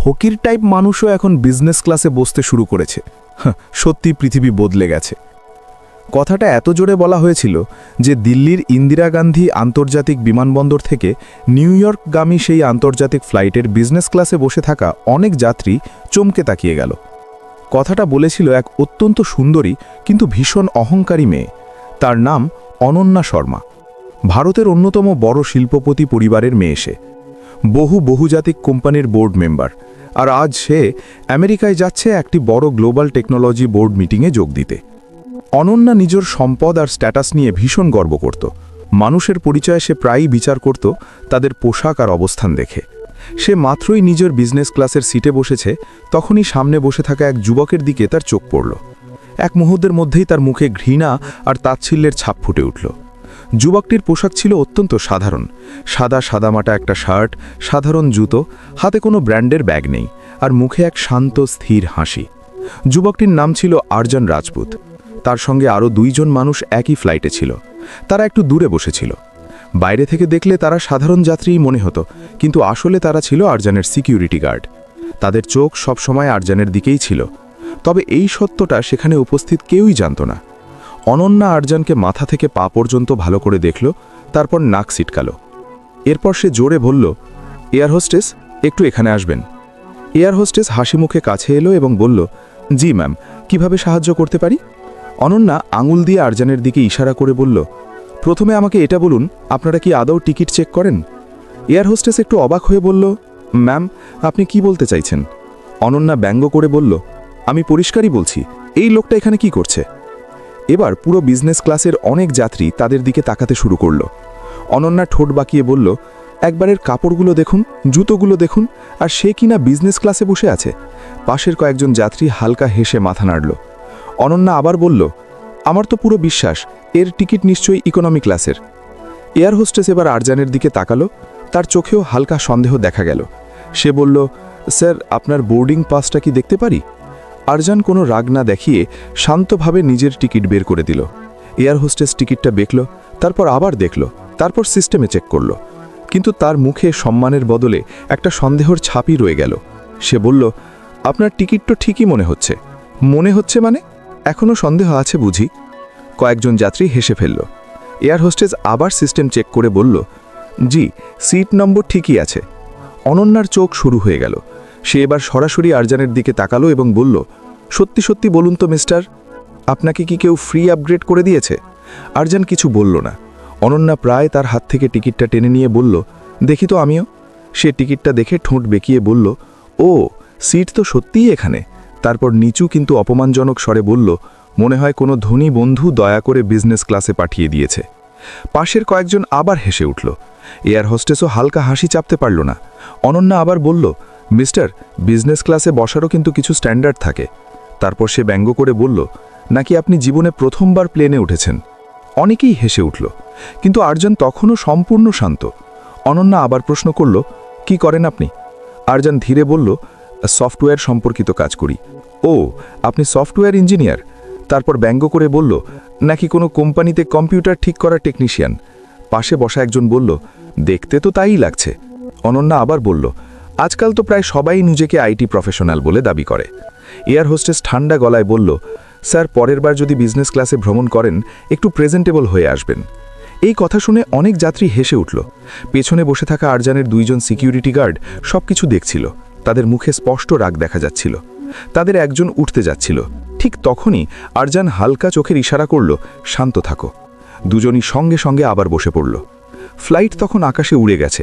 ফকির type মানুষও এখন business ক্লাসে বসতে শুরু করেছে। সত্যি পৃথিবী বদলে গেছে। কথাটা এত জোরে বলা হয়েছিল যে দিল্লির ইন্দিরা গান্ধী আন্তর্জাতিক বিমানবন্দর থেকে নিউ ইয়র্কগামী সেই আন্তর্জাতিক ফ্লাইটের বিজনেস ক্লাসে বসে থাকা অনেক যাত্রী চমকে তাকিয়ে গেল। কথাটা বলেছিল এক অত্যন্ত সুন্দরী কিন্তু ভীষণ অহংকারী মেয়ে। তার নাম অনন্যা শর্মা। ভারতের অন্যতম বড় শিল্পপতি পরিবারের মেয়ে সে। বহুজাতিক কোম্পানির বোর্ড মেম্বার। আর আজ সে আমেরিকায় যাচ্ছে একটি বড় গ্লোবাল টেকনোলজি বোর্ড মিটিংয়ে যোগ দিতে। অনন্যা নিজের সম্পদ আর স্ট্যাটাস নিয়ে ভীষণ গর্ব করত। মানুষের পরিচয়ে সে প্রায়ই বিচার করত তাদের পোশাক আর অবস্থান দেখে। সে মাত্রই নিজের বিজনেস ক্লাসের সিটে বসেছে, তখনই সামনে বসে থাকা এক যুবকের দিকে তার চোখ পড়ল। এক মুহূর্তের মধ্যেই তার মুখে ঘৃণা আর তাচ্ছিল্যের ছাপ ফুটে উঠল। যুবকটির পোশাক ছিল অত্যন্ত সাধারণ। সাদামাটা একটা শার্ট, সাধারণ জুতো, হাতে কোনো ব্র্যান্ডের ব্যাগ নেই, আর মুখে এক শান্ত স্থির হাসি। যুবকটির নাম ছিল আরজান রাজপুত। তার সঙ্গে আরও দুইজন মানুষ একই ফ্লাইটে ছিল। তারা একটু দূরে বসেছিল। বাইরে থেকে দেখলে তারা সাধারণ যাত্রীই মনে হতো, কিন্তু আসলে তারা ছিল আরজানের সিকিউরিটি গার্ড। তাদের চোখ সবসময় আরজানের দিকেই ছিল। তবে এই সত্যটা সেখানে উপস্থিত কেউই জানত না। অনন্যা আরজানকে মাথা থেকে পা পর্যন্ত ভালো করে দেখল, তারপর নাক সিটকাল। এরপর সে জোরে বলল, এয়ার হোস্টেস, একটু এখানে আসবেন। এয়ার হোস্টেস হাসি মুখে কাছে এলো এবং বলল, জি ম্যাম, কিভাবে সাহায্য করতে পারি? অনন্যা আঙুল দিয়ে আরজানের দিকে ইশারা করে বলল, প্রথমে আমাকে এটা বলুন, আপনারা কি আদৌ টিকিট চেক করেন? এয়ার হোস্টেস একটু অবাক হয়ে বলল, ম্যাম, আপনি কি বলতে চাইছেন? অনন্যা ব্যঙ্গ করে বলল, আমি পরিষ্কারই বলছি, এই লোকটা এখানে কি করছে? এবার পুরো বিজনেস ক্লাসের অনেক যাত্রী তাদের দিকে তাকাতে শুরু করল। অনন্যা ঠোঁট বাঁকিয়ে বলল, একবারের কাপড়গুলো দেখুন, জুতোগুলো দেখুন, আর সে কিনা বিজনেস ক্লাসে বসে আছে। পাশের কয়েকজন যাত্রী হালকা হেসে মাথা নাড়ল। অনন্যা আবার বলল, আমার তো পুরো বিশ্বাস এর টিকিট নিশ্চয়ই ইকোনমি ক্লাসের। এয়ার হোস্টেস এবার আরজানের দিকে তাকালো। তার চোখেও হালকা সন্দেহ দেখা গেল। সে বলল, স্যার, আপনার বোর্ডিং পাসটা কি দেখতে পারি? আরজান কোনো রাগ না দেখিয়ে শান্তভাবে নিজের টিকিট বের করে দিল। এয়ার হোস্টেস টিকিটটা দেখল, তারপর আবার দেখল, তারপর সিস্টেমে চেক করল। কিন্তু তার মুখে সম্মানের বদলে একটা সন্দেহর ছাপই রয়ে গেল। সে বলল, আপনার টিকিট তো ঠিকই মনে হচ্ছে। মনে হচ্ছে মানে? এখনও সন্দেহ আছে বুঝি? কয়েকজন যাত্রী হেসে ফেলল। এয়ার হোস্টেস আবার সিস্টেম চেক করে বলল, জি, সিট নম্বর ঠিকই আছে। অনন্যার চোখ শুরু হয়ে গেল। সে এবার সরাসরি আরজানের দিকে তাকালো এবং বলল, সত্যি সত্যি বলুন তো মিস্টার, আপনাকে কি কেউ ফ্রি আপগ্রেড করে দিয়েছে? আরজান কিছু বলল না। অনন্যা প্রায় তার হাত থেকে টিকিটটা টেনে নিয়ে বলল, দেখি তো আমিও। সে টিকিটটা দেখে ঠোঁট বেঁকিয়ে বলল, ও, সিট তো সত্যিই এখানে। তারপর নিচু কিন্তু অপমানজনক স্বরে বলল, মনে হয় কোনো ধনী বন্ধু দয়া করে বিজনেস ক্লাসে পাঠিয়ে দিয়েছে। পাশের কয়েকজন আবার হেসে উঠল। এয়ার হোস্টেসও হালকা হাসি চাপতে পারল না। অনন্যা আবার বলল, মিস্টার, বিজনেস ক্লাসে বসারও কিন্তু কিছু স্ট্যান্ডার্ড থাকে। তারপর সে ব্যঙ্গ করে বলল, নাকি আপনি জীবনে প্রথমবার প্লেনে উঠেছেন? অনেকেই হেসে উঠল, কিন্তু আরজান তখনও সম্পূর্ণ শান্ত। অনন্যা আবার প্রশ্ন করল, কি করেন আপনি? আরজান ধীরে বলল, সফটওয়্যার সম্পর্কিত কাজ করি। ও, আপনি সফটওয়্যার ইঞ্জিনিয়ার? তারপর ব্যঙ্গ করে বলল, নাকি কোনো কোম্পানিতে কম্পিউটার ঠিক করার টেকনিশিয়ান? পাশে বসা একজন বলল, দেখতে তো তাই লাগছে। অনন্যা আবার বলল, আজকাল তো প্রায় সবাই নিজেকে আইটি প্রফেশনাল বলে দাবি করে। এয়ার হোস্টেস ঠান্ডা গলায় বলল, স্যার, পরের বার যদি বিজনেস ক্লাসে ভ্রমণ করেন একটু প্রেজেন্টেবল হয়ে আসবেন। এই কথা শুনে অনেক যাত্রী হেসে উঠল। পেছনে বসে থাকা আরজানের দুইজন সিকিউরিটি গার্ড সবকিছু দেখছিল। তাদের মুখে স্পষ্ট রাগ দেখা যাচ্ছিল। তাদের একজন উঠতে যাচ্ছিল। ঠিক তখনই আরজান হালকা চোখের ইশারা করল, শান্ত থাকো। দুজনই সঙ্গে সঙ্গে আবার বসে পড়ল। ফ্লাইট তখন আকাশে উড়ে গেছে।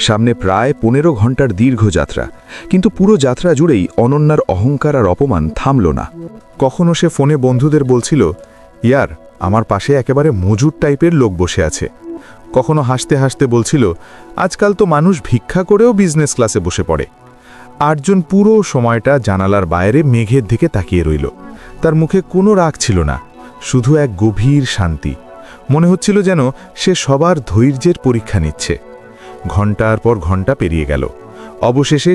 সামনে প্রায় 15 ঘন্টার দীর্ঘ যাত্রা, কিন্তু পুরো যাত্রা জুড়েই অনন্যার অহংকার আর অপমান থামল না। কখনো সে ফোনে বন্ধুদের বলছিল, ইয়ার, আমার পাশে একেবারে মজুর টাইপের লোক বসে আছে। কখনো হাসতে হাসতে বলছিল, আজকাল তো মানুষ ভিক্ষা করেও বিজনেস ক্লাসে বসে পড়ে। আরজন পুরো সময়টা জানালার বাইরে মেঘের দিকে তাকিয়ে রইল। তার মুখে কোনো রাগ ছিল না, শুধু এক গভীর শান্তি। মনে হচ্ছিল যেন সে সবার ধৈর্যের পরীক্ষা নিচ্ছে। ঘণ্টার পর ঘণ্টা পেরিয়ে গেল। অবশেষে